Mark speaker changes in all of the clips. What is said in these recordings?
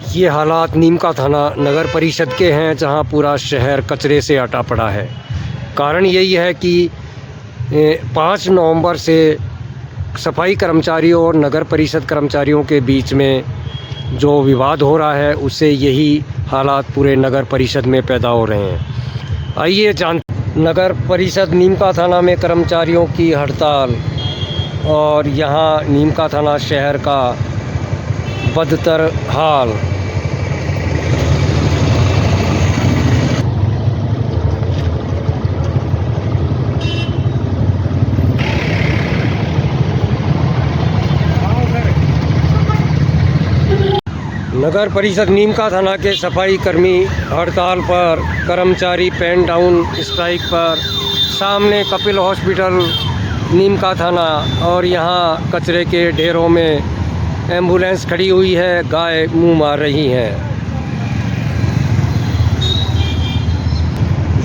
Speaker 1: ये हालात नीमका थाना नगर परिषद के हैं, जहां पूरा शहर कचरे से अटा पड़ा है। कारण यही है कि 5 नवंबर से सफाई कर्मचारियों और नगर परिषद कर्मचारियों के बीच में जो विवाद हो रहा है, उससे यही हालात पूरे नगर परिषद में पैदा हो रहे हैं। आइए नगर परिषद नीमका थाना में कर्मचारियों की हड़ताल और यहाँ नीमका थाना शहर का बदतर हाल। नगर परिषद नीमका थाना के सफाई कर्मी हड़ताल पर, कर्मचारी पेन डाउन स्ट्राइक पर। सामने कपिल हॉस्पिटल नीमका थाना और यहाँ कचरे के ढेरों में एम्बुलेंस खड़ी हुई है, गाय मुंह मार रही हैं।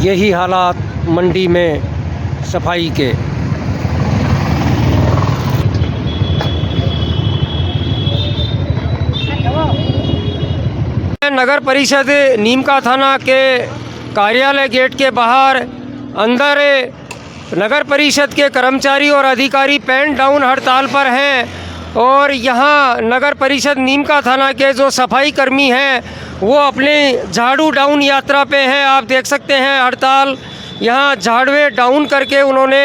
Speaker 1: यही हालात मंडी में सफाई के। नगर परिषद नीमका थाना के कार्यालय गेट के बाहर अंदर नगर परिषद के कर्मचारी और अधिकारी पेन डाउन हड़ताल पर हैं और यहाँ नगर परिषद नीमका थाना के जो सफाई कर्मी हैं वो अपने झाड़ू डाउन यात्रा पे हैं। आप देख सकते हैं हड़ताल, यहाँ झाड़ुए डाउन करके उन्होंने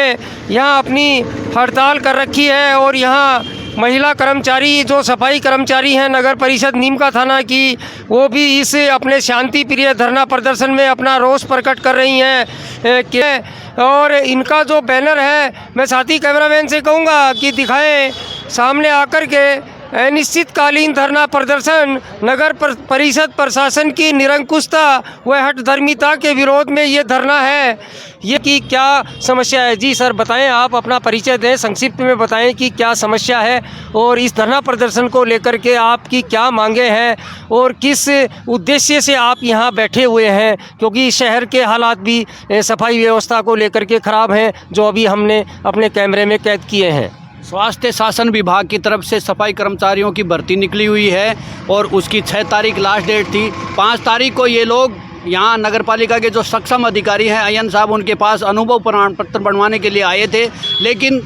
Speaker 1: यहाँ अपनी हड़ताल कर रखी है। और यहाँ महिला कर्मचारी जो सफाई कर्मचारी हैं नगर परिषद नीमका थाना की, वो भी इस अपने शांति प्रिय धरना प्रदर्शन में अपना रोष प्रकट कर रही हैं। और इनका जो बैनर है, मैं साथी कैमरामैन से कहूँगा कि दिखाएं सामने आकर के। अनिश्चितकालीन धरना प्रदर्शन नगर परिषद प्रशासन की निरंकुशता व हठधर्मिता के विरोध में ये धरना है। ये कि क्या समस्या है? जी सर बताएं, आप अपना परिचय दें, संक्षिप्त में बताएं कि क्या समस्या है और इस धरना प्रदर्शन को लेकर के आपकी क्या मांगे हैं और किस उद्देश्य से आप यहाँ बैठे हुए हैं, क्योंकि शहर के हालात भी सफाई व्यवस्था को लेकर के ख़राब हैं, जो अभी हमने अपने कैमरे में कैद किए हैं।
Speaker 2: स्वास्थ्य शासन विभाग की तरफ से सफाई कर्मचारियों की भर्ती निकली हुई है और उसकी 6 तारीख लास्ट डेट थी। 5 तारीख को ये लोग यहाँ नगर पालिका के जो सक्षम अधिकारी हैं अयन साहब, उनके पास अनुभव प्रमाण पत्र बनवाने के लिए आए थे, लेकिन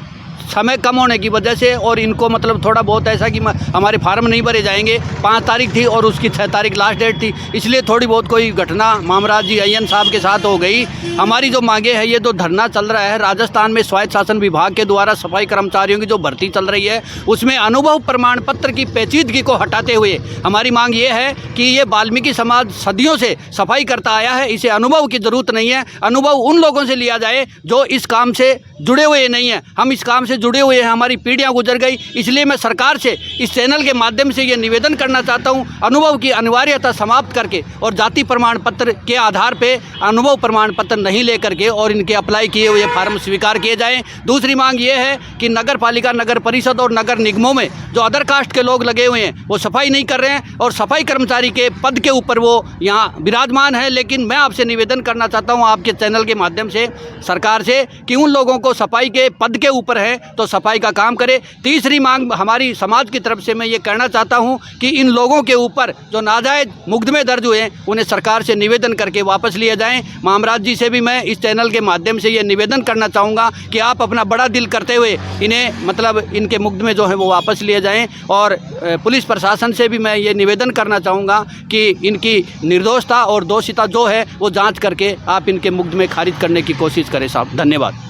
Speaker 2: समय कम होने की वजह से और इनको मतलब थोड़ा बहुत ऐसा कि हमारे फार्म नहीं भरे जाएंगे। 5 तारीख थी और उसकी 6 तारीख लास्ट डेट थी, इसलिए थोड़ी बहुत कोई घटना मामराज जी अयन साहब के साथ हो गई। हमारी जो मांगे है, ये जो धरना चल रहा है राजस्थान में स्वायत्त शासन विभाग के द्वारा सफाई कर्मचारियों की जो भर्ती चल रही है, उसमें अनुभव प्रमाण पत्र की पेचीदगी को हटाते हुए हमारी मांग ये है कि ये वाल्मीकि समाज सदियों से सफाई करता आया है, इसे अनुभव की ज़रूरत नहीं है। अनुभव उन लोगों से लिया जाए जो इस काम से जुड़े हुए नहीं हैं। हम इस काम से जुड़े हुए हैं, हमारी पीढ़ियां गुजर गई, इसलिए मैं सरकार से इस चैनल के माध्यम से ये निवेदन करना चाहता हूं, अनुभव की अनिवार्यता समाप्त करके और जाति प्रमाण पत्र के आधार पे अनुभव प्रमाण पत्र नहीं लेकर के और इनके अप्लाई किए हुए फार्म स्वीकार किए जाएं। दूसरी मांग ये है कि नगर पालिका, नगर परिषद और नगर निगमों में जो अदर कास्ट के लोग लगे हुए हैं वो सफाई नहीं कर रहे हैं और सफाई कर्मचारी के पद के ऊपर वो यहाँ विराजमान है। लेकिन मैं आपसे निवेदन करना चाहता हूँ आपके चैनल के माध्यम से सरकार से कि उन लोगों को सफाई के पद के ऊपर है तो सफाई का काम करे। तीसरी मांग हमारी समाज की तरफ से मैं ये कहना चाहता हूं कि इन लोगों के ऊपर जो नाजायज मुकदमे दर्ज हुए हैं उन्हें सरकार से निवेदन करके वापस लिए जाएं। मामराज जी से भी मैं इस चैनल के माध्यम से ये निवेदन करना चाहूँगा कि आप अपना बड़ा दिल करते हुए इन्हें मतलब इनके मुकदमे जो हैं वो वापस लिए जाएँ। और पुलिस प्रशासन से भी मैं ये निवेदन करना चाहूँगा कि इनकी निर्दोषता और दोषिता जो है वो जाँच करके आप इनके मुकदमे खारिज करने की कोशिश करें साहब। धन्यवाद।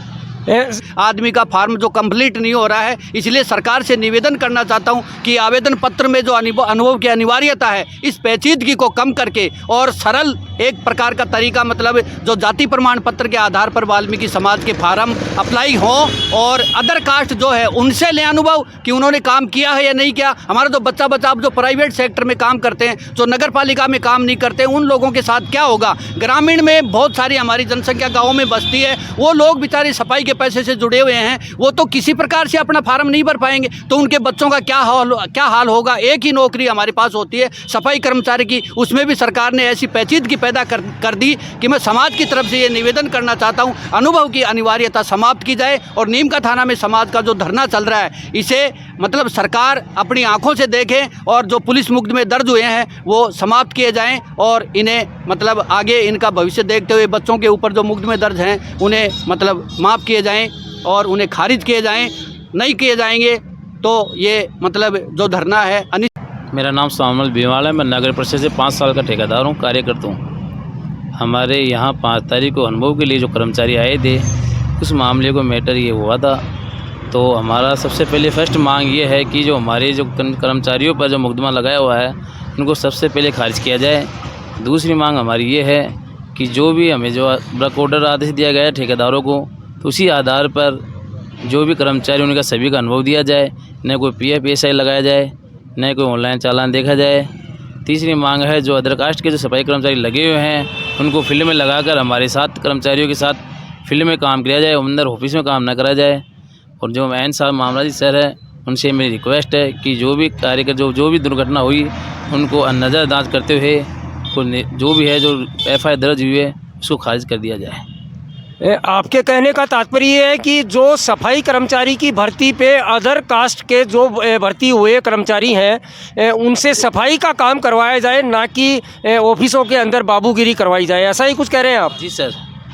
Speaker 2: आदमी का फार्म जो कंप्लीट नहीं हो रहा है, इसलिए सरकार से निवेदन करना चाहता हूं कि आवेदन पत्र में जो अनुभव की अनिवार्यता है, इस पेचीदगी को कम करके और सरल एक प्रकार का तरीका मतलब जो जाति प्रमाण पत्र के आधार पर वाल्मीकि समाज के फार्म अप्लाई हों और अदर कास्ट जो है उनसे लें अनुभव कि उन्होंने काम किया है या नहीं किया। हमारा तो बच्चा अब जो प्राइवेट सेक्टर में काम करते हैं, जो नगर पालिका में काम नहीं करते, उन लोगों के साथ क्या होगा। ग्रामीण में बहुत सारी हमारी जनसंख्या गाँव में बसती है, वो लोग बेचारे सफाई के पैसे से जुड़े हुए हैं, वो तो किसी प्रकार से अपना फार्म नहीं भर पाएंगे, तो उनके बच्चों का क्या हाल होगा। एक ही नौकरी हमारे पास होती है सफाई कर्मचारी की, उसमें भी सरकार ने ऐसी पेचीदगी पैदा कर दी कि मैं समाज की तरफ से ये निवेदन करना चाहता हूँ अनुभव की अनिवार्यता समाप्त की जाए और नीमका थाना में समाज का जो धरना चल रहा है इसे मतलब सरकार अपनी आंखों से देखे और जो पुलिस मुकदमे दर्ज हुए हैं वो समाप्त किए जाएं और इन्हें मतलब आगे इनका भविष्य देखते हुए बच्चों के ऊपर जो मुकदमे दर्ज हैं उन्हें मतलब माफ़ किए जाएं और उन्हें खारिज किए जाएं। नहीं किए जाएंगे तो ये मतलब जो धरना है
Speaker 3: मेरा नाम सामल भीमाल है। मैं नगर परिषद से 5 साल का ठेकेदार हूँ, कार्यकर्ता हूँ। हमारे यहाँ 5 तारीख को अनुभव के लिए जो कर्मचारी आए थे उस मामले को मैटर ये हुआ था। तो हमारा सबसे पहले फर्स्ट मांग ये है कि जो हमारे जो कर्मचारियों पर जो मुकदमा लगाया हुआ है उनको सबसे पहले खारिज किया जाए। दूसरी मांग हमारी ये है कि जो भी हमें जो वर्क ऑर्डर आदेश दिया गया है ठेकेदारों को, तो उसी आधार पर जो भी कर्मचारी उनका सभी का अनुभव दिया जाए, न कोई PF लगाया जाए, न कोई ऑनलाइन चालान देखा जाए। तीसरी मांग है जो अदर कास्ट के जो सफाई कर्मचारी लगे हुए हैं उनको फील्ड में लगाकर हमारे साथ कर्मचारियों के साथ फील्ड में काम किया जाए, अंदर ऑफिस में काम न करा जाए। और जो मैन साहब मामला जी सर है उनसे मेरी रिक्वेस्ट है कि जो भी कार्य जो भी दुर्घटना हुई उनको नज़रअंदाज करते हुए जो भी है जो FIR दर्ज हुई है उसको खारिज कर दिया जाए।
Speaker 1: आपके कहने का तात्पर्य ये है कि जो सफाई कर्मचारी की भर्ती पे अदर कास्ट के जो भर्ती हुए कर्मचारी हैं उनसे सफाई का काम करवाया जाए, ना कि ऑफिसों के अंदर बाबूगिरी करवाई जाए, ऐसा ही कुछ कह रहे हैं आप?
Speaker 3: जी सर,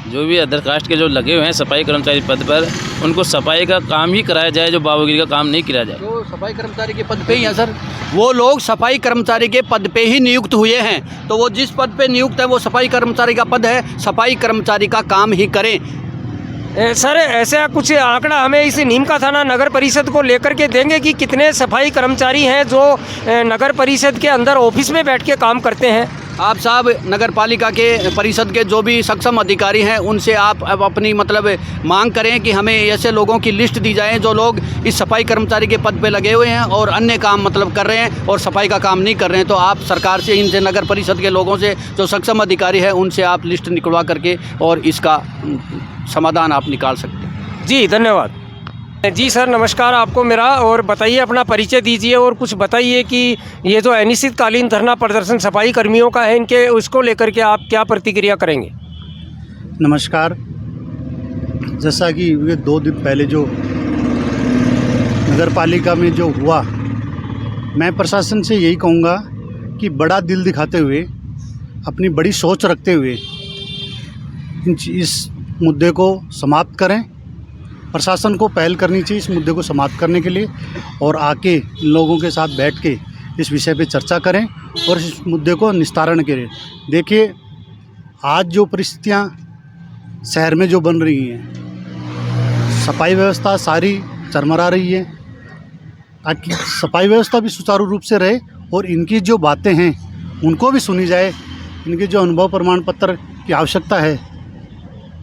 Speaker 3: जो भी अदर कास्ट के जो लगे हुए हैं सफाई कर्मचारी पद पर उनको सफाई का काम ही कराया जाए, जो बाबूगिरी का काम नहीं किया जाए।
Speaker 2: जो सफाई कर्मचारी के पद पे ही हैं सर, वो लोग सफाई कर्मचारी के पद पे ही नियुक्त हुए हैं, तो वो जिस पद पे नियुक्त है वो सफाई कर्मचारी का पद है, सफाई कर्मचारी का काम ही करें।
Speaker 1: सर ऐसा कुछ आंकड़ा हमें इस नीमका थाना नगर परिषद को लेकर के देंगे कि कितने सफाई कर्मचारी हैं जो नगर परिषद के अंदर ऑफिस में बैठ के काम करते हैं?
Speaker 2: आप साहब नगर पालिका के परिषद के जो भी सक्षम अधिकारी हैं उनसे आप अब अपनी मतलब मांग करें कि हमें ऐसे लोगों की लिस्ट दी जाए जो लोग इस सफाई कर्मचारी के पद पे लगे हुए हैं और अन्य काम मतलब कर रहे हैं और सफाई का काम नहीं कर रहे हैं। तो आप सरकार से, इनसे, नगर परिषद के लोगों से जो सक्षम अधिकारी हैं उनसे आप लिस्ट निकलवा करके और इसका समाधान आप निकाल सकते हैं।
Speaker 1: जी धन्यवाद। जी सर नमस्कार आपको मेरा, और बताइए अपना परिचय दीजिए और कुछ बताइए कि ये जो अनिश्चितकालीन धरना प्रदर्शन सफाई कर्मियों का है इनके उसको लेकर के आप क्या प्रतिक्रिया करेंगे?
Speaker 4: नमस्कार। जैसा कि ये 2 दिन पहले जो नगर पालिका में जो हुआ, मैं प्रशासन से यही कहूँगा कि बड़ा दिल दिखाते हुए, अपनी बड़ी सोच रखते हुए इस मुद्दे को समाप्त करें। प्रशासन को पहल करनी चाहिए इस मुद्दे को समाप्त करने के लिए और आके लोगों के साथ बैठ के इस विषय पे चर्चा करें और इस मुद्दे को निस्तारण करें। देखिए आज जो परिस्थितियाँ शहर में जो बन रही हैं, सफाई व्यवस्था सारी चरमरा रही है, ताकि सफाई व्यवस्था भी सुचारू रूप से रहे और इनकी जो बातें हैं उनको भी सुनी जाए, इनके जो अनुभव प्रमाण पत्र की आवश्यकता है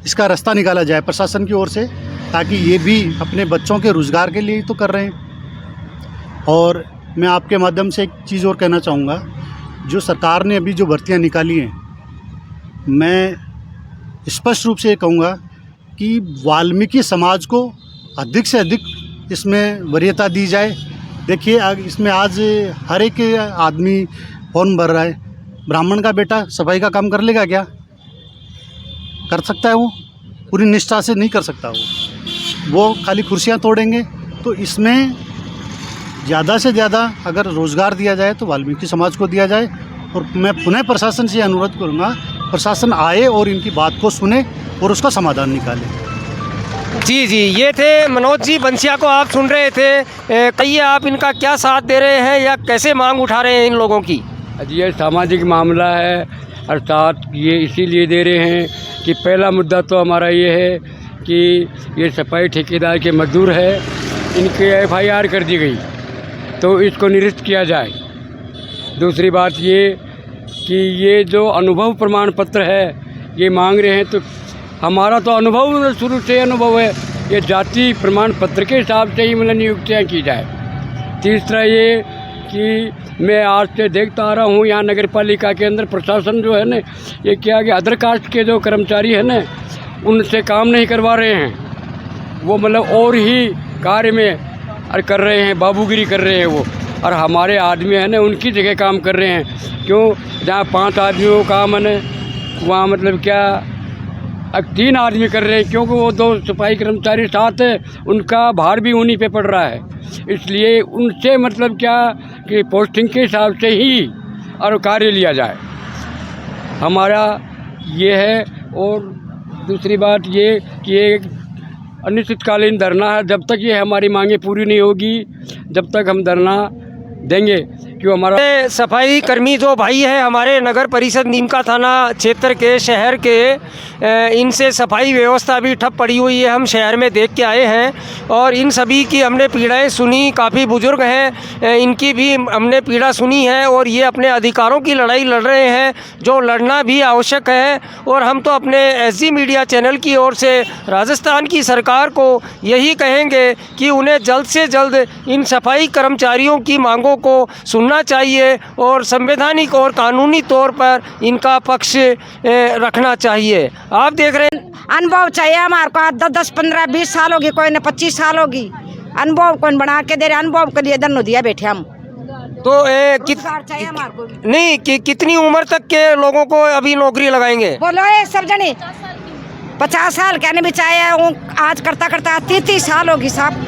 Speaker 4: इसका रास्ता निकाला जाए प्रशासन की ओर से, ताकि ये भी अपने बच्चों के रोज़गार के लिए ही तो कर रहे हैं। और मैं आपके माध्यम से एक चीज़ और कहना चाहूँगा, जो सरकार ने अभी जो भर्तियाँ निकाली हैं, मैं स्पष्ट रूप से ये कहूँगा कि वाल्मीकि समाज को अधिक से अधिक इसमें वरीयता दी जाए। देखिए इसमें आज हर एक आदमी फॉर्म भर रहा है, ब्राह्मण का बेटा सफाई का काम कर लेगा क्या? कर सकता है? वो पूरी निष्ठा से नहीं कर सकता, वो खाली कुर्सियाँ तोड़ेंगे। तो इसमें ज़्यादा से ज़्यादा अगर रोज़गार दिया जाए तो वाल्मीकि समाज को दिया जाए। और मैं पुनः प्रशासन से अनुरोध करूँगा, प्रशासन आए और इनकी बात को सुने और उसका समाधान निकाले।
Speaker 1: जी ये थे मनोज जी बंसिया को आप सुन रहे थे। कहिए आप इनका क्या साथ दे रहे हैं या कैसे मांग उठा रहे हैं इन लोगों की?
Speaker 5: जी ये सामाजिक मामला है, अर्थात ये इसीलिए दे रहे हैं कि पहला मुद्दा तो हमारा ये है कि ये सफाई ठेकेदार के मजदूर है, इनके FIR कर दी गई तो इसको निरस्त किया जाए। दूसरी बात ये कि ये जो अनुभव प्रमाण पत्र है ये मांग रहे हैं, तो हमारा तो अनुभव शुरू से अनुभव है, ये जाति प्रमाण पत्र के हिसाब से ही मतलब नियुक्तियाँ की जाए। तीसरा ये कि मैं आज से देखता आ रहा हूँ यहाँ नगर पालिका के अंदर प्रशासन जो है ना, ये क्या कि अदर कास्ट के जो कर्मचारी हैं ना उनसे काम नहीं करवा रहे हैं, वो मतलब और ही कार्य में कर रहे हैं, बाबूगिरी कर रहे हैं वो, और हमारे आदमी है ना उनकी जगह काम कर रहे हैं। क्यों? जहाँ 5 आदमियों का काम है ना वहाँ मतलब क्या अब 3 आदमी कर रहे हैं, क्योंकि वो 2 सफाई कर्मचारी साथ है, उनका भार भी उन्हीं पे पड़ रहा है। इसलिए उनसे मतलब क्या कि पोस्टिंग के हिसाब से ही और कार्य लिया जाए, हमारा ये है। और दूसरी बात ये कि ये अनिश्चितकालीन धरना है, जब तक ये हमारी मांगें पूरी नहीं होगी जब तक हम धरना देंगे। क्यों हमारा
Speaker 1: सफाई कर्मी जो भाई है हमारे नगर परिषद नीमका थाना क्षेत्र के शहर के, इनसे सफाई व्यवस्था भी ठप पड़ी हुई है। हम शहर में देख के आए हैं और इन सभी की हमने पीड़ाएं सुनी। काफ़ी बुजुर्ग हैं, इनकी भी हमने पीड़ा सुनी है और ये अपने अधिकारों की लड़ाई लड़ रहे हैं, जो लड़ना भी आवश्यक है। और हम तो अपने SG मीडिया चैनल की ओर से राजस्थान की सरकार को यही कहेंगे कि उन्हें जल्द से जल्द इन सफाई कर्मचारियों की मांगों को सुनना चाहिए और संवैधानिक और कानूनी तौर पर इनका पक्ष रखना चाहिए। आप देख रहे हैं,
Speaker 6: अनुभव चाहिए हमारे को। 10, 15, 20 साल होगी, कोई ने 25 साल होगी। अनुभव कौन बना के दे रहे, अनुभव के लिए धन्नो दिया बैठे हम।
Speaker 1: तो
Speaker 6: चाहिए हमारे को
Speaker 1: नहीं कितनी उम्र तक के लोगों को अभी नौकरी लगाएंगे?
Speaker 6: बोलो ये सब जने 50 साल कहने भी चाहिए, आज करता करता 30 साल होगी साहब।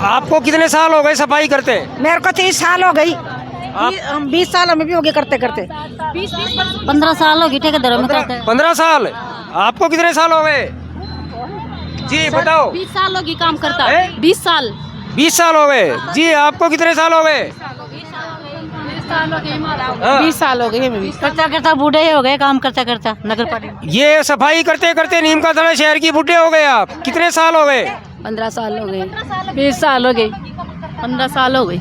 Speaker 1: आपको कितने साल हो गए सफाई करते हैं?
Speaker 6: मेरे को 30 साल हो गई। 20 साल में भी हो गए करते करते।
Speaker 7: 15 साल होगी ठेकेदारों में करते हैं।
Speaker 1: 15 साल। आपको कितने साल हो गए जी बताओ?
Speaker 7: 20 साल होगी काम करता है। 20 साल
Speaker 1: 20 साल हो गए जी। आपको कितने साल हो गए?
Speaker 7: 20 साल हो गए। करता करता बूढ़े हो गए काम करता करता नगर पालिका।
Speaker 1: ये सफाई करते करते नीमका थाना शहर की बुढ़े हो गए आप? कितने साल हो गए?
Speaker 7: 15 साल हो गए। 20 साल हो गए। 15 साल हो गई।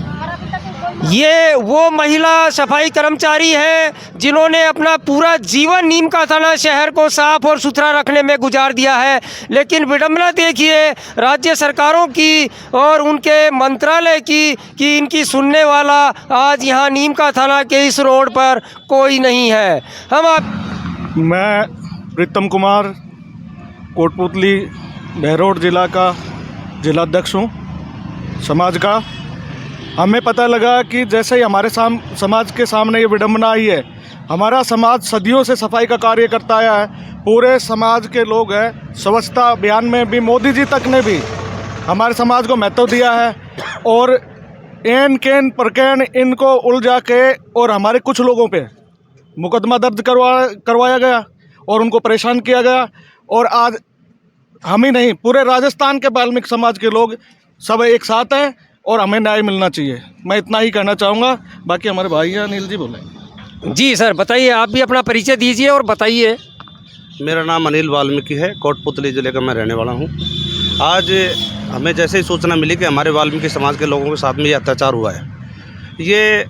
Speaker 1: ये वो महिला सफाई कर्मचारी है जिन्होंने अपना पूरा जीवन नीमका थाना शहर को साफ और सुथरा रखने में गुजार दिया है। लेकिन विडंबना देखिए राज्य सरकारों की और उनके मंत्रालय की कि इनकी सुनने वाला आज यहाँ नीमका थाना के इस रोड पर कोई नहीं है।
Speaker 8: मैं प्रीतम कुमार कोटपुतली बहरोड जिला का जिलाध्यक्ष हूँ समाज का। हमें पता लगा कि जैसे ही हमारे समाज के सामने ये विडंबना आई है, हमारा समाज सदियों से सफाई का कार्य करता आया है। पूरे समाज के लोग हैं। स्वच्छता अभियान में भी मोदी जी तक ने भी हमारे समाज को महत्व दिया है और एन केन परकेन इनको उलझा के और हमारे कुछ लोगों पे मुकदमा दर्ज करवाया गया और उनको परेशान किया गया। और आज हम ही नहीं, पूरे राजस्थान के वाल्मीकि समाज के लोग सब एक साथ हैं और हमें न्याय मिलना चाहिए। मैं इतना ही कहना चाहूँगा। बाकी हमारे भाई अनिल जी बोलेंगे।
Speaker 1: जी सर बताइए, आप भी अपना परिचय दीजिए और बताइए।
Speaker 9: मेरा नाम अनिल वाल्मीकि है, कोटपुतली ज़िले का मैं रहने वाला हूँ। आज हमें जैसे ही सूचना मिली कि हमारे वाल्मीकि समाज के लोगों के साथ में ये अत्याचार हुआ है, ये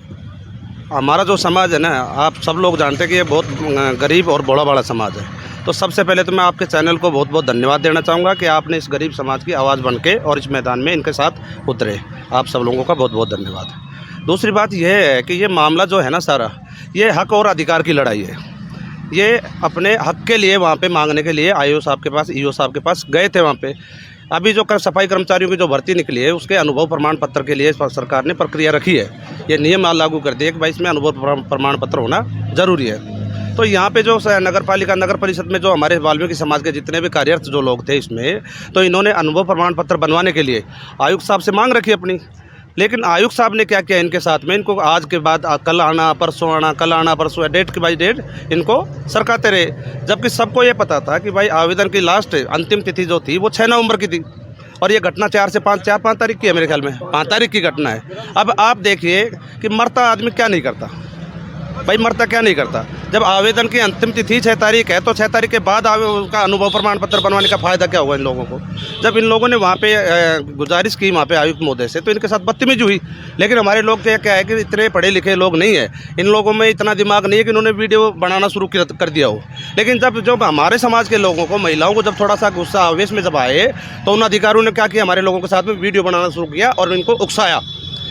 Speaker 9: हमारा जो समाज है ना, आप सब लोग जानते हैं कि ये बहुत गरीब और बड़ा बड़ा समाज है। तो सबसे पहले तो मैं आपके चैनल को बहुत बहुत धन्यवाद देना चाहूँगा कि आपने इस गरीब समाज की आवाज़ बन के और इस मैदान में इनके साथ उतरे। आप सब लोगों का बहुत बहुत धन्यवाद। दूसरी बात यह है कि ये मामला जो है ना सारा, ये हक और अधिकार की लड़ाई है। ये अपने हक के लिए वहाँ पे मांगने के लिए IO साहब के पास, EO साहब के पास गए थे। वहाँ पे अभी जो सफाई कर्मचारियों की जो भर्ती निकली है उसके अनुभव प्रमाण पत्र के लिए सरकार ने प्रक्रिया रखी है। ये नियम लागू कर दिए कि भाई इसमें अनुभव प्रमाण पत्र होना ज़रूरी है। तो यहाँ पे जो नगर परिषद में जो हमारे वाल्मीकि समाज के जितने भी कार्यरत जो लोग थे इसमें, तो इन्होंने अनुभव प्रमाण पत्र बनवाने के लिए आयुक्त साहब से मांग रखी अपनी। लेकिन आयुक्त साहब ने क्या किया इनके साथ में, इनको आज के बाद कल आना परसों आना, कल आना परसों, डेट के बाई डेट इनको सरकाते रहे। जबकि सबको ये पता था कि भाई आवेदन की लास्ट अंतिम तिथि जो थी वो 6 नवंबर की थी और ये घटना 4 तारीख की है, मेरे ख्याल में 5 तारीख की घटना है। अब आप देखिए कि मरता आदमी क्या नहीं करता भाई, मरता क्या नहीं करता। जब आवेदन की अंतिम तिथि 6 तारीख है तो 6 तारीख के बाद उसका अनुभव प्रमाण पत्र बनवाने का फ़ायदा क्या हुआ इन लोगों को। जब इन लोगों ने वहाँ पे गुजारिश की वहाँ पे आयुक्त महोदय से, तो इनके साथ बदतमीजी हुई। लेकिन हमारे लोग क्या है कि इतने पढ़े लिखे लोग नहीं है, इन लोगों में इतना दिमाग नहीं है कि इन्होंने वीडियो बनाना शुरू कर दिया हो। लेकिन जब हमारे समाज के लोगों को, महिलाओं को जब थोड़ा सा गुस्सा आवेश में जब आए, तो उन अधिकारियों ने क्या किया, हमारे लोगों के साथ में वीडियो बनाना शुरू किया और इनको उकसाया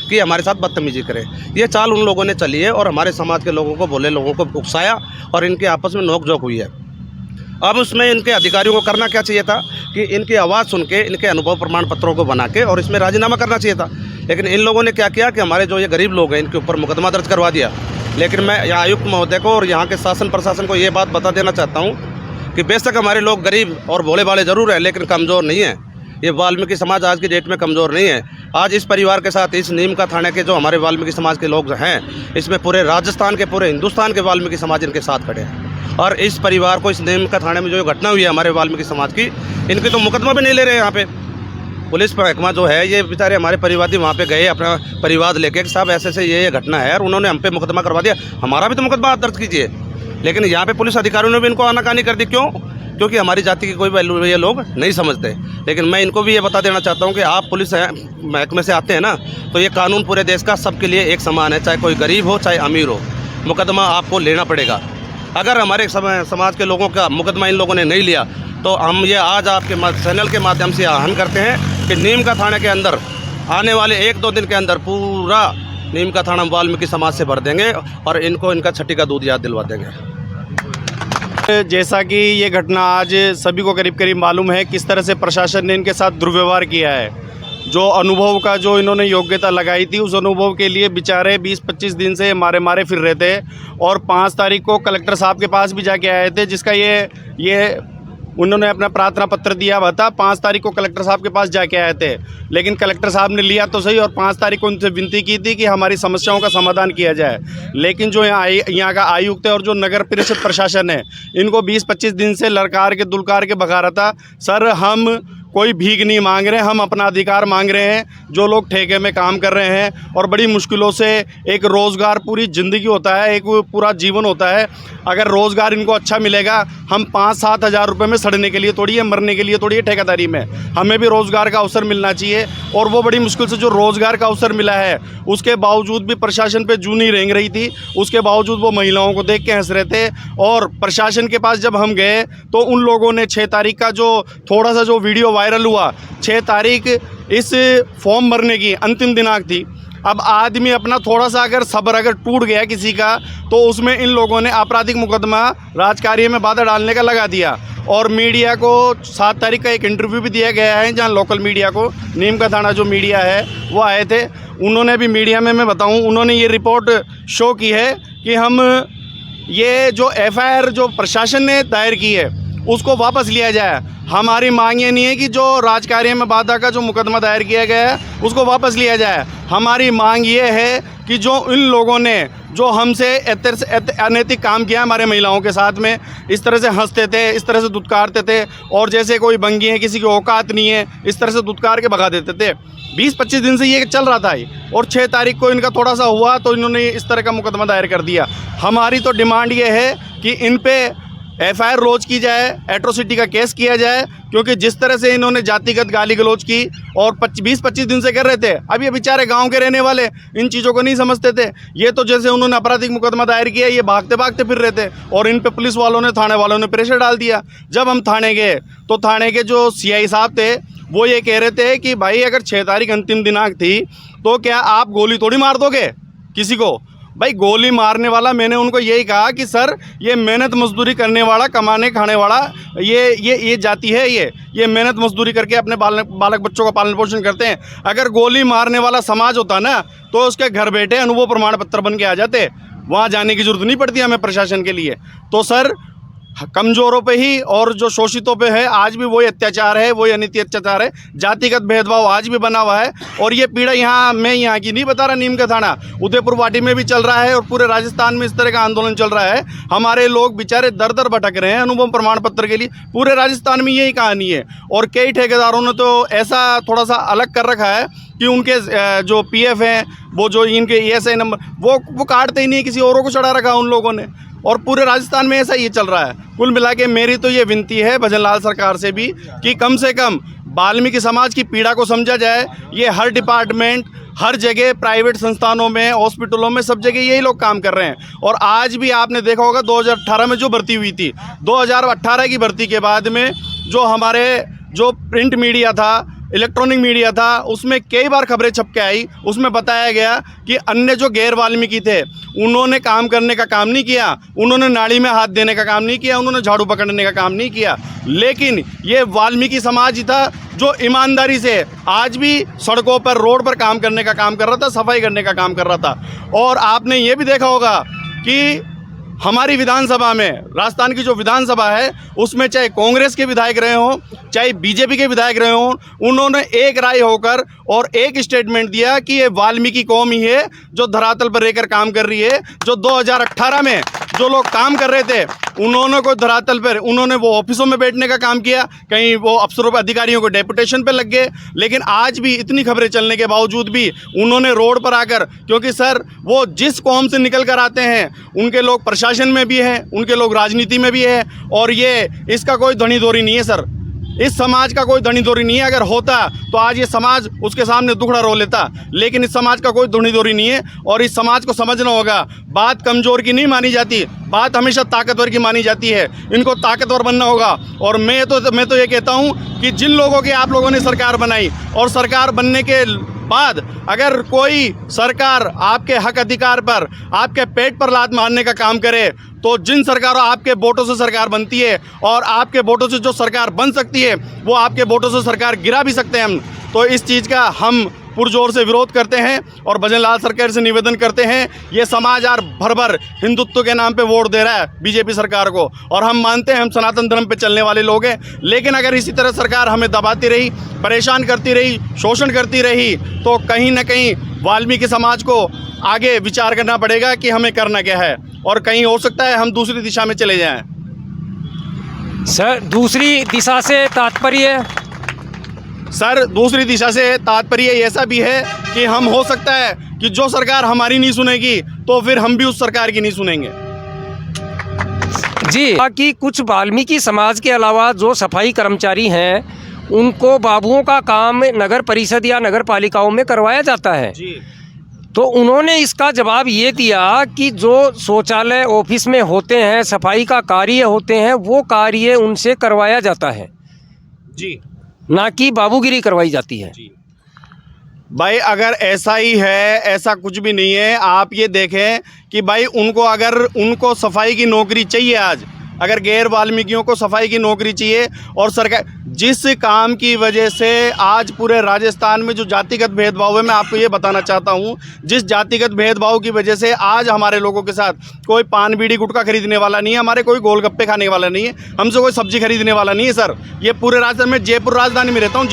Speaker 9: कि हमारे साथ बदतमीजी करें। ये चाल उन लोगों ने चली है और हमारे समाज के लोगों को, भोले लोगों को उकसाया और इनके आपस में नोक-झोंक हुई है। अब उसमें इनके अधिकारियों को करना क्या चाहिए था कि इनकी आवाज़ सुन के इनके अनुभव प्रमाण पत्रों को बना के और इसमें राजीनामा करना चाहिए था। लेकिन इन लोगों ने क्या किया कि हमारे जो ये गरीब लोग हैं इनके ऊपर मुकदमा दर्ज करवा दिया। लेकिन मैं आयुक्त महोदय को और यहाँ के शासन प्रशासन को ये बात बता देना चाहता हूँ कि बेशक हमारे लोग गरीब और भोले भाले ज़रूर हैं, लेकिन कमज़ोर नहीं है। ये वाल्मीकि समाज आज की डेट में कमज़ोर नहीं है। आज इस परिवार के साथ, इस नीमका थाने के जो हमारे वाल्मीकि समाज के लोग हैं, इसमें पूरे राजस्थान के, पूरे हिंदुस्तान के वाल्मीकि समाज इनके साथ खड़े हैं। और इस परिवार को, इस नीमका थाने में जो घटना हुई है हमारे वाल्मीकि समाज की, इनकी तो मुकदमा भी नहीं ले रहे हैं। यहाँ पे पुलिस महकमा जो है, ये बेचारे हमारे परिवादी वहाँ पे गए अपना परिवार लेके कि साहब ऐसे से ये घटना है, और उन्होंने हम पे मुकदमा करवा दिया। हमारा भी तो मुकदमा आप दर्ज कीजिए। लेकिन यहाँ पे पुलिस अधिकारियों ने भी इनको आनाकानी कर दी। क्यों? क्योंकि हमारी जाति की कोई वैल्यू ये लोग नहीं समझते। लेकिन मैं इनको भी ये बता देना चाहता हूँ कि आप पुलिस महकमे से आते हैं ना, तो ये कानून पूरे देश का सबके लिए एक समान है, चाहे कोई गरीब हो चाहे अमीर हो, मुकदमा आपको लेना पड़ेगा। अगर हमारे समाज के लोगों का मुकदमा इन लोगों ने नहीं लिया, तो हम ये आज आपके चैनल के माध्यम से आह्वान करते हैं कि नीमका थाने के अंदर आने वाले 1-2 दिन के अंदर पूरा नीमका थाना वाल्मीकि समाज से भर देंगे और इनको इनका छठी का दूध याद दिलवा देंगे।
Speaker 10: जैसा कि ये घटना आज सभी को करीब करीब मालूम है किस तरह से प्रशासन ने इनके साथ दुर्व्यवहार किया है। जो अनुभव का जो इन्होंने योग्यता लगाई थी, उस अनुभव के लिए बेचारे 20-25 दिन से मारे फिर रहे थे, और 5 तारीख को कलेक्टर साहब के पास भी जाके आए थे, जिसका ये उन्होंने अपना प्रार्थना पत्र दिया हुआ था। 5 तारीख को कलेक्टर साहब के पास जाके आए थे, लेकिन कलेक्टर साहब ने लिया तो सही, और 5 तारीख को उनसे विनती की थी कि हमारी समस्याओं का समाधान किया जाए। लेकिन जो यहाँ का आयुक्त है और जो नगर परिषद प्रशासन है, इनको 20-25 दिन से ललकार के दुलकार के भगा रहा था। सर, हम कोई भीख नहीं मांग रहे हैं, हम अपना अधिकार मांग रहे हैं। जो लोग ठेके में काम कर रहे हैं और बड़ी मुश्किलों से, एक रोज़गार पूरी ज़िंदगी होता है, एक पूरा जीवन होता है। अगर रोज़गार इनको अच्छा मिलेगा, हम 5-7 हज़ार रुपये में सड़ने के लिए थोड़ी है, मरने के लिए थोड़ी है ठेकेदारी में। हमें भी रोज़गार का अवसर मिलना चाहिए, और वो बड़ी मुश्किल से जो रोज़गार का अवसर मिला है, उसके बावजूद भी प्रशासन पे जूं नहीं रेंग रही थी। उसके बावजूद वो महिलाओं को देख के हंस रहे थे। और प्रशासन के पास जब हम गए तो उन लोगों ने 6 तारीख का जो थोड़ा सा जो वीडियो वायरल हुआ, 6 तारीख इस फॉर्म भरने की अंतिम दिनांक थी। अब आदमी अपना थोड़ा सा अगर सब्र अगर टूट गया किसी का, तो उसमें इन लोगों ने आपराधिक मुकदमा राजकार्य में बाधा डालने का लगा दिया। और मीडिया को 7 तारीख का एक इंटरव्यू भी दिया गया है, जहां लोकल मीडिया को, नीमका थाना जो मीडिया है वो आए थे। उन्होंने भी मीडिया में, मैं बताऊं, उन्होंने ये रिपोर्ट शो की है कि हम ये जो FIR जो प्रशासन ने दायर की है उसको वापस लिया जाए। हमारी मांग ये नहीं है कि जो राजकार्य में बाधा का जो मुकदमा दायर किया गया है उसको वापस लिया जाए। हमारी मांग ये है कि जो इन लोगों ने जो हमसे अनैतिक काम किया हमारे महिलाओं के साथ में, इस तरह से हंसते थे, इस तरह से दुत्कारते थे, और जैसे कोई बंगी है, किसी की औकात नहीं है, इस तरह से दुत्कार के भगा देते थे। 20-25 दिन से ये चल रहा था, और 6 तारीख को इनका थोड़ा सा हुआ तो इन्होंने इस तरह का मुकदमा दायर कर दिया। हमारी तो डिमांड ये है कि इन पे FIR रोज की जाए, एट्रोसिटी का केस किया जाए, क्योंकि जिस तरह से इन्होंने जातिगत गाली गलौज की और 20-25 दिन से कर रहे थे। अब ये बेचारे गांव के रहने वाले इन चीज़ों को नहीं समझते थे। ये तो जैसे उन्होंने आपराधिक मुकदमा दायर किया, ये भागते भागते फिर रहे थे, और इन पे पुलिस वालों ने, थाने वालों ने प्रेशर डाल दिया। जब हम थाने गए तो थाने के जो CI साहब थे वो ये कह रहे थे कि भाई अगर 6 तारीख अंतिम दिनांक थी तो क्या आप गोली थोड़ी मार दोगे किसी को? भाई गोली मारने वाला, मैंने उनको यही कहा कि सर ये मेहनत मजदूरी करने वाला, कमाने खाने वाला ये जाति है, ये मेहनत मजदूरी करके अपने बालक बच्चों का पालन पोषण करते हैं। अगर गोली मारने वाला समाज होता ना तो उसके घर बैठे अनुभव प्रमाण पत्र बन के आ जाते, वहाँ जाने की जरूरत नहीं पड़ती हमें प्रशासन के लिए। तो सर, कमज़ोरों पे ही और जो शोषितों पे है आज भी वही अत्याचार है, वही अनिति अत्याचार है, जातिगत भेदभाव आज भी बना हुआ है। और ये पीड़ा मैं यहाँ की नहीं बता रहा, नीमका थाना उदयपुर वाटी में भी चल रहा है, और पूरे राजस्थान में इस तरह का आंदोलन चल रहा है। हमारे लोग बेचारे दर भटक रहे हैं अनुभव प्रमाण पत्र के लिए। पूरे राजस्थान में यही कहानी है। और कई ठेकेदारों ने तो ऐसा थोड़ा सा अलग कर रखा है कि उनके जो PF हैं, वो जो इनके ESI नंबर वो काटते ही नहीं, किसी औरों को चढ़ा रखा उन लोगों ने। और पूरे राजस्थान में ऐसा ये चल रहा है। कुल मिला के मेरी तो ये विनती है भजनलाल सरकार से भी कि कम से कम वाल्मीकि समाज की पीड़ा को समझा जाए। ये हर डिपार्टमेंट, हर जगह, प्राइवेट संस्थानों में, हॉस्पिटलों में, सब जगह यही लोग काम कर रहे हैं। और आज भी आपने देखा होगा 2018 में जो भर्ती हुई थी, 2018 की भर्ती के बाद में जो हमारे जो प्रिंट मीडिया था, इलेक्ट्रॉनिक मीडिया था, उसमें कई बार खबरें छप के आई। उसमें बताया गया कि अन्य जो गैर वाल्मीकि थे उन्होंने काम करने का काम नहीं किया, उन्होंने नाली में हाथ देने का काम नहीं किया, उन्होंने झाड़ू पकड़ने का काम नहीं किया। लेकिन ये वाल्मीकि समाज ही था जो ईमानदारी से आज भी सड़कों पर, रोड पर काम करने का काम कर रहा था, सफाई करने का काम कर रहा था। और आपने ये भी देखा होगा कि हमारी विधानसभा में, राजस्थान की जो विधानसभा है उसमें चाहे कांग्रेस के विधायक रहे हों चाहे बीजेपी के विधायक रहे हों, उन्होंने एक राय होकर और एक स्टेटमेंट दिया कि ये वाल्मीकि कौम ही है जो धरातल पर रहकर काम कर रही है। जो 2018 में जो लोग काम कर रहे थे उन्होंने कोई धरातल पर, उन्होंने वो ऑफिसों में बैठने का काम किया, कहीं वो अफसरों पर, अधिकारियों को डेपुटेशन पे लग गए। लेकिन आज भी इतनी खबरें चलने के बावजूद भी उन्होंने रोड पर आकर, क्योंकि सर वो जिस कौम से निकल कर आते हैं उनके लोग प्रशासन में भी हैं, उनके लोग राजनीति में भी है, और ये इसका कोई धनी धोरी नहीं है सर, इस समाज का कोई धनी धोरी नहीं है। अगर होता तो आज ये समाज उसके सामने दुखड़ा रो लेता, लेकिन इस समाज का कोई धनी धोरी नहीं है। और इस समाज को समझना होगा, बात कमज़ोर की नहीं मानी जाती, बात हमेशा ताकतवर की मानी जाती है। इनको ताकतवर बनना होगा। और मैं तो ये कहता हूँ कि जिन लोगों की आप लोगों ने सरकार बनाई और सरकार बनने के बाद अगर कोई सरकार आपके हक अधिकार पर, आपके पेट पर लात मारने का काम करे, तो जिन सरकारों आपके वोटों से सरकार बनती है और आपके वोटों से जो सरकार बन सकती है वो आपके वोटों से सरकार गिरा भी सकते हैं हम। तो इस चीज़ का हम पुरजोर से विरोध करते हैं और भजन लाल सरकार से निवेदन करते हैं। ये समाज यार भर हिंदुत्व के नाम पे वोट दे रहा है बीजेपी सरकार को, और हम मानते हैं हम सनातन धर्म पे चलने वाले लोग हैं। लेकिन अगर इसी तरह सरकार हमें दबाती रही, परेशान करती रही, शोषण करती रही, तो कहीं ना कहीं वाल्मीकि समाज को आगे विचार करना पड़ेगा कि हमें करना क्या है, और कहीं हो सकता है हम दूसरी दिशा में चले जाएं।
Speaker 1: सर दूसरी दिशा से तात्पर्य?
Speaker 10: सर दूसरी दिशा से तात्पर्य ऐसा भी है कि हम, हो सकता है कि जो सरकार हमारी नहीं सुनेगी तो फिर हम भी उस सरकार की नहीं सुनेंगे।
Speaker 1: जी, कि कुछ वाल्मीकि समाज के अलावा जो सफाई कर्मचारी हैं उनको बाबुओं का काम नगर परिषद या नगर पालिकाओं में करवाया जाता है
Speaker 10: जी।
Speaker 1: तो उन्होंने इसका जवाब ये दिया कि जो शौचालय ऑफिस में होते हैं, सफाई का कार्य होते हैं, वो कार्य उनसे करवाया जाता है
Speaker 10: जी,
Speaker 1: ना कि बाबूगिरी करवाई जाती है।
Speaker 10: भाई अगर ऐसा ही है, ऐसा कुछ भी नहीं है। आप ये देखें कि भाई उनको सफाई की नौकरी चाहिए, आज अगर गैर वाल्मीकियों को सफाई की नौकरी चाहिए, और सरकार जिस काम की वजह से आज पूरे राजस्थान में जो जातिगत भेदभाव है, मैं आपको ये बताना चाहता हूँ, जिस जातिगत भेदभाव की वजह से आज हमारे लोगों के साथ कोई पान बीड़ी गुटखा खरीदने वाला नहीं है, हमारे कोई गोलगप्पे खाने वाला नहीं है, हमसे कोई सब्जी खरीदने वाला नहीं है सर। ये पूरे राजस्थान में, जयपुर राजधानी में रहता हूँ,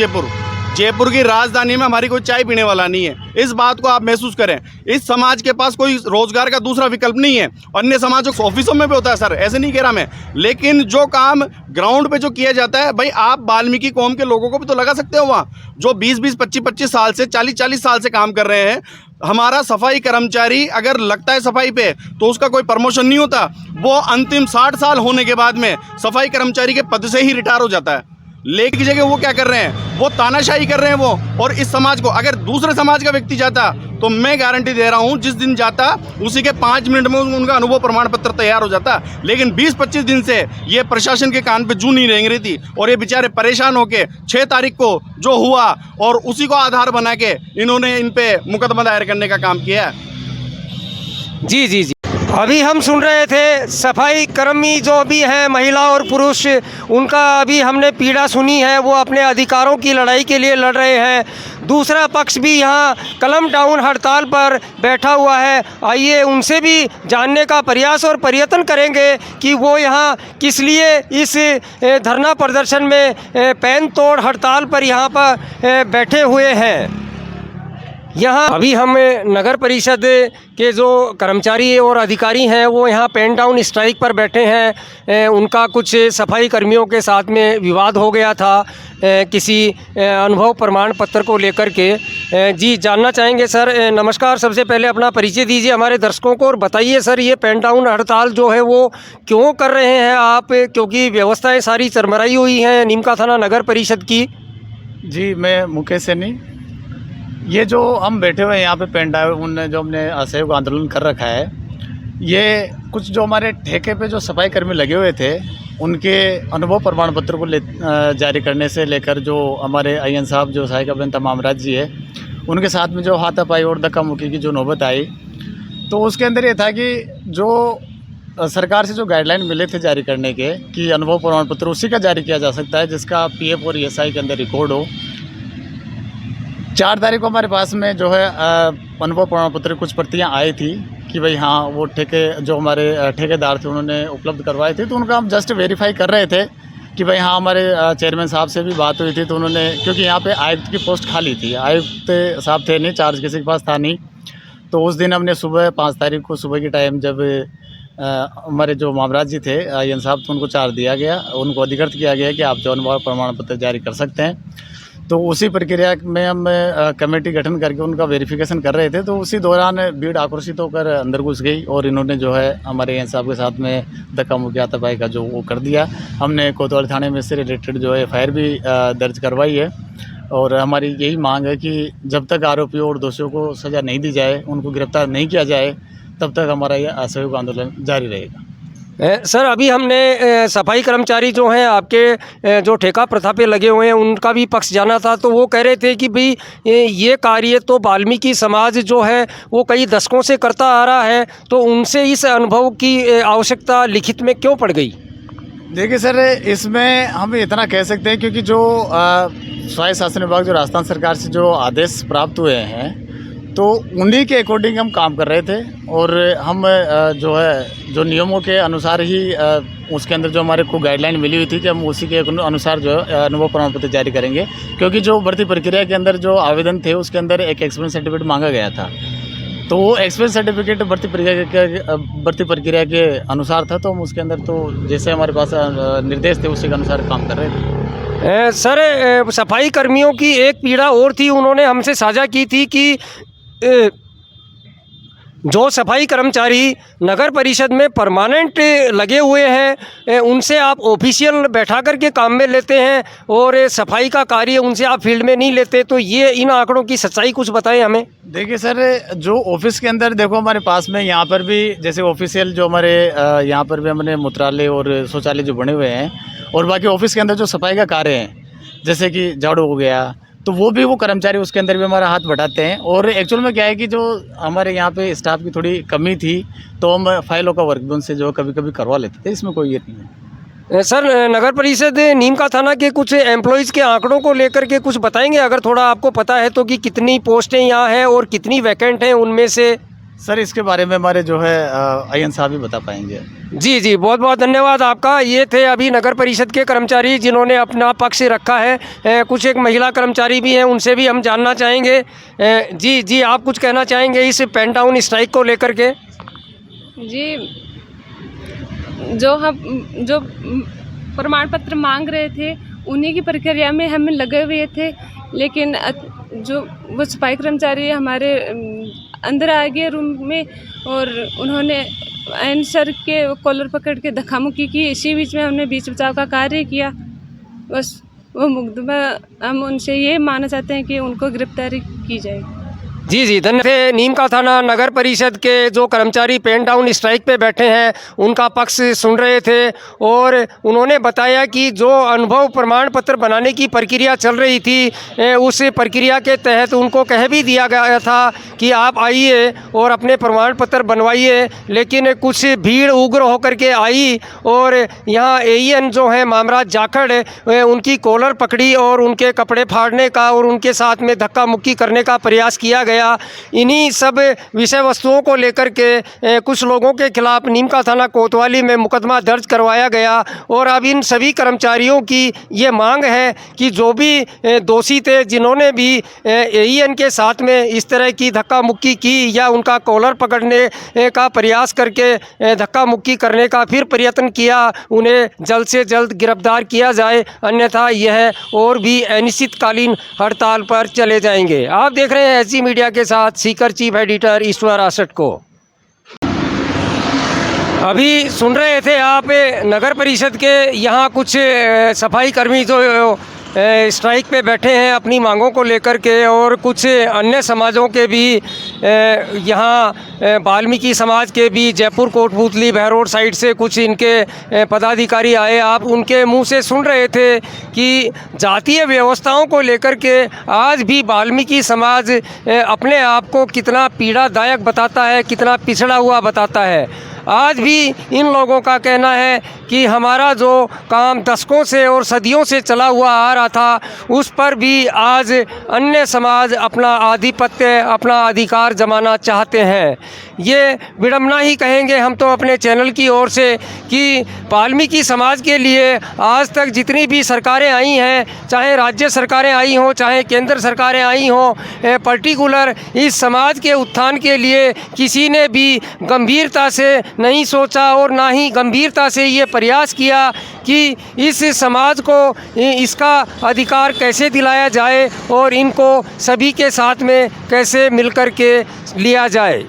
Speaker 10: जयपुर की राजधानी में हमारी कोई चाय पीने वाला नहीं है। इस बात को आप महसूस करें। इस समाज के पास कोई रोजगार का दूसरा विकल्प नहीं है। अन्य समाजों के ऑफिसों में भी होता है सर, ऐसे नहीं कह रहा मैं, लेकिन जो काम ग्राउंड पे जो किया जाता है, भाई आप वाल्मीकि कौम के लोगों को भी तो लगा सकते हो वहाँ, जो 20-20, 25-25 साल से, 40-40 साल से काम कर रहे हैं। हमारा सफाई कर्मचारी अगर लगता है सफाई पे तो उसका कोई प्रमोशन नहीं होता, वो अंतिम 60 साल होने के बाद में सफाई कर्मचारी के पद से ही रिटायर हो जाता है। लेकिन की जगह वो क्या कर रहे हैं, वो तानाशाही कर रहे हैं वो। और इस समाज को अगर दूसरे समाज का व्यक्ति जाता तो मैं गारंटी दे रहा हूँ जिस दिन जाता उसी के 5 मिनट में उनका अनुभव प्रमाण पत्र तैयार हो जाता। लेकिन 20-25 दिन से ये प्रशासन के कान पे जू नहीं रेंग रही थी, और ये बेचारे परेशान होके 6 तारीख को जो हुआ और उसी को आधार बना के इन्होंने इन पे मुकदमा दायर करने का काम किया है।
Speaker 1: जी जी जी, अभी हम सुन रहे थे सफाई कर्मी जो भी हैं, महिला और पुरुष, उनका अभी हमने पीड़ा सुनी है। वो अपने अधिकारों की लड़ाई के लिए लड़ रहे हैं। दूसरा पक्ष भी यहाँ कलम डाउन हड़ताल पर बैठा हुआ है। आइए उनसे भी जानने का प्रयास और प्रयत्न करेंगे कि वो यहाँ किस लिए इस धरना प्रदर्शन में पैन तोड़ हड़ताल पर यहाँ पर बैठे हुए हैं। यहाँ अभी हम नगर परिषद के जो कर्मचारी और अधिकारी हैं वो यहाँ पेन डाउन स्ट्राइक पर बैठे हैं। उनका कुछ सफाई कर्मियों के साथ में विवाद हो गया था किसी अनुभव प्रमाण पत्र को लेकर के। जी जानना चाहेंगे सर, नमस्कार, सबसे पहले अपना परिचय दीजिए हमारे दर्शकों को और बताइए सर ये पेन डाउन हड़ताल जो है वो क्यों कर रहे हैं आप, क्योंकि व्यवस्थाएँ सारी चरमराई हुई हैं नीमका थाना नगर परिषद की।
Speaker 11: जी मैं मुकेश सैनी। ये जो हम बैठे हुए हैं यहाँ पे पेन डाउन जो हमने असहयोग आंदोलन कर रखा है, ये कुछ जो हमारे ठेके पे जो सफाई कर्मी लगे हुए थे उनके अनुभव प्रमाण पत्र को जारी करने से लेकर जो हमारे आईएन साहब जो सहायक अभियंता मामराज जी है उनके साथ में जो हाथापाई और धक्का मुक्की की जो नौबत आई, तो उसके अंदर ये था कि जो सरकार से जो गाइडलाइन मिले थे जारी करने के कि अनुभव प्रमाण पत्र उसी का जारी किया जा सकता है जिसका पीएफ और ईएसआई के अंदर रिकॉर्ड हो। 4 तारीख को हमारे पास में जो है अनुभव प्रमाण पत्र कुछ प्रतियाँ आई थी कि भाई हाँ वो जो हमारे ठेकेदार थे उन्होंने उपलब्ध करवाए थे, तो उनका हम जस्ट वेरीफाई कर रहे थे कि भाई हाँ हमारे चेयरमैन साहब से भी बात हुई थी, तो उन्होंने, क्योंकि यहाँ पे आयुक्त की पोस्ट खाली थी, आयुक्त साहब थे नहीं, चार्ज किसी के पास था नहीं, तो उस दिन हमने सुबह 5 तारीख को सुबह के टाइम जब हमारे जो मामराज जी थे आयन साहब, तो उनको चार्ज दिया गया, उनको अधिकृत किया गया कि आप जो अनुभव प्रमाण पत्र जारी कर सकते हैं। तो उसी प्रक्रिया में हम कमेटी गठन करके उनका वेरिफिकेशन कर रहे थे, तो उसी दौरान भीड़ आक्रोशित होकर अंदर घुस गई और इन्होंने जो है हमारे एन साहब के साथ में धक्का मुक्की हाथापाई का जो वो कर दिया। हमने कोतवाली थाने में इससे रिलेटेड जो है FIR भी दर्ज करवाई है और हमारी यही मांग है कि जब तक आरोपियों और दोषियों को सज़ा नहीं दी जाए, उनको गिरफ्तार नहीं किया जाए, तब तक हमारा यह असहयोग आंदोलन जारी रहेगा।
Speaker 1: सर, अभी हमने सफाई कर्मचारी जो हैं आपके जो ठेका प्रथा पे लगे हुए हैं उनका भी पक्ष जाना था, तो वो कह रहे थे कि भाई ये कार्य तो वाल्मीकि समाज जो है वो कई दशकों से करता आ रहा है, तो उनसे इस अनुभव की आवश्यकता लिखित में क्यों पड़ गई?
Speaker 11: देखिए सर, इसमें हम इतना कह सकते हैं क्योंकि जो स्वायत्त शासन विभाग, जो राजस्थान सरकार से जो आदेश प्राप्त हुए हैं, तो उन्हीं के अकॉर्डिंग हम काम कर रहे थे और हम जो है जो नियमों के अनुसार ही उसके अंदर जो हमारे को गाइडलाइन मिली हुई थी कि हम उसी के अनुसार जो है अनुभव प्रमाण पत्र जारी करेंगे, क्योंकि जो भर्ती प्रक्रिया के अंदर जो आवेदन थे उसके अंदर एक एक्सपीरियंस सर्टिफिकेट मांगा गया था, तो वो एक्सपीरियंस सर्टिफिकेट भर्ती प्रक्रिया के अनुसार था, तो हम उसके अंदर तो जैसे हमारे पास निर्देश थे उसी के अनुसार काम कर रहे थे।
Speaker 1: सर, सफाई कर्मियों की एक पीड़ा और थी, उन्होंने हमसे साझा की थी कि जो सफाई कर्मचारी नगर परिषद में परमानेंट लगे हुए हैं उनसे आप ऑफिशियल बैठा करके काम में लेते हैं और सफाई का कार्य उनसे आप फील्ड में नहीं लेते, तो ये इन आंकड़ों की सच्चाई कुछ बताएं हमें।
Speaker 11: देखिए सर, जो ऑफिस के अंदर देखो हमारे पास में यहाँ पर भी जैसे ऑफिशियल जो हमारे यहाँ पर भी हमने मूत्रालय और शौचालय जो बने हुए हैं, और बाकी ऑफिस के अंदर जो सफाई का कार्य है जैसे कि झाड़ू हो गया, तो वो कर्मचारी उसके अंदर भी हमारा हाथ बढ़ाते हैं। और एक्चुअल में क्या है कि जो हमारे यहाँ पे स्टाफ की थोड़ी कमी थी, तो हम फाइलों का वर्क भी उनसे जो कभी कभी करवा लेते थे, इसमें कोई ये नहीं है।
Speaker 1: सर, नगर परिषद नीम का थाना के कुछ एम्प्लॉयज़ के आंकड़ों को लेकर के कुछ बताएंगे अगर थोड़ा आपको पता है तो, कि कितनी पोस्टें यहाँ हैं और कितनी वैकेंट हैं उनमें से?
Speaker 11: सर, इसके बारे में हमारे जो है आयन साहब ही बता पाएंगे।
Speaker 1: जी, बहुत बहुत धन्यवाद आपका। ये थे अभी नगर परिषद के कर्मचारी जिन्होंने अपना पक्ष रखा है। कुछ एक महिला कर्मचारी भी हैं, उनसे भी हम जानना चाहेंगे। जी, आप कुछ कहना चाहेंगे इस पेन डाउन स्ट्राइक को लेकर के?
Speaker 12: जी, जो प्रमाण पत्र मांग रहे थे उन्हीं की प्रक्रिया में हम लगे हुए थे, लेकिन जो वो सफाई कर्मचारी हमारे अंदर आ गए रूम में और उन्होंने एन सर के कॉलर पकड़ के धक्का मुक्की की। इसी बीच में हमने बीच बचाव का कार्य किया। बस वो मुकदमा हम उनसे ये मानना चाहते हैं कि उनको गिरफ्तारी की जाए।
Speaker 1: जी, धन्यवाद। नीम का थाना नगर परिषद के जो कर्मचारी पेन डाउन स्ट्राइक पे बैठे हैं उनका पक्ष सुन रहे थे और उन्होंने बताया कि जो अनुभव प्रमाण पत्र बनाने की प्रक्रिया चल रही थी उस प्रक्रिया के तहत उनको कह भी दिया गया था कि आप आइए और अपने प्रमाण पत्र बनवाइए, लेकिन कुछ भीड़ उग्र होकर के आई और यहाँ AEN जो है मामराज जाखड़ उनकी कॉलर पकड़ी और उनके कपड़े फाड़ने का और उनके साथ में धक्का मुक्की करने का प्रयास किया गया। इन्हीं सब विषय वस्तुओं को लेकर के कुछ लोगों के खिलाफ नीम का थाना कोतवाली में मुकदमा दर्ज करवाया गया और अब इन सभी कर्मचारियों की ये मांग है कि जो भी दोषी थे, जिन्होंने भी AEN के साथ में इस तरह की धक्का मुक्की की या उनका कॉलर पकड़ने का प्रयास करके धक्का मुक्की करने का फिर प्रयत्न किया, उन्हें जल्द से जल्द गिरफ्तार किया जाए, अन्यथा यह और भी अनिश्चितकालीन हड़ताल पर चले जाएंगे। आप देख रहे हैं SG मीडिया के साथ सीकर चीफ एडिटर ईश्वर आसट को। अभी सुन रहे थे आप नगर परिषद के यहाँ कुछ सफाई कर्मी जो स्ट्राइक पे बैठे हैं अपनी मांगों को लेकर के, और कुछ अन्य समाजों के भी यहाँ वाल्मीकि समाज के भी जयपुर कोटपुतली बहरोड साइड से कुछ इनके पदाधिकारी आए। आप उनके मुंह से सुन रहे थे कि जातीय व्यवस्थाओं को लेकर के आज भी वाल्मीकि समाज अपने आप को कितना पीड़ादायक बताता है, कितना पिछड़ा हुआ बताता है। आज भी इन लोगों का कहना है कि हमारा जो काम दशकों से और सदियों से चला हुआ आ रहा था उस पर भी आज अन्य समाज अपना आधिपत्य, अपना अधिकार जमाना चाहते हैं। ये विडम्बना ही कहेंगे हम तो अपने चैनल की ओर से कि वाल्मीकि समाज के लिए आज तक जितनी भी सरकारें आई हैं, चाहे राज्य सरकारें आई हों, चाहे केंद्र सरकारें आई हों, पर्टिकुलर इस समाज के उत्थान के लिए किसी ने भी गंभीरता से नहीं सोचा और ना ही गंभीरता से ये प्रयास किया कि इस समाज को इसका अधिकार कैसे दिलाया जाए और इनको सभी के साथ में कैसे मिलकर के लिया जाए।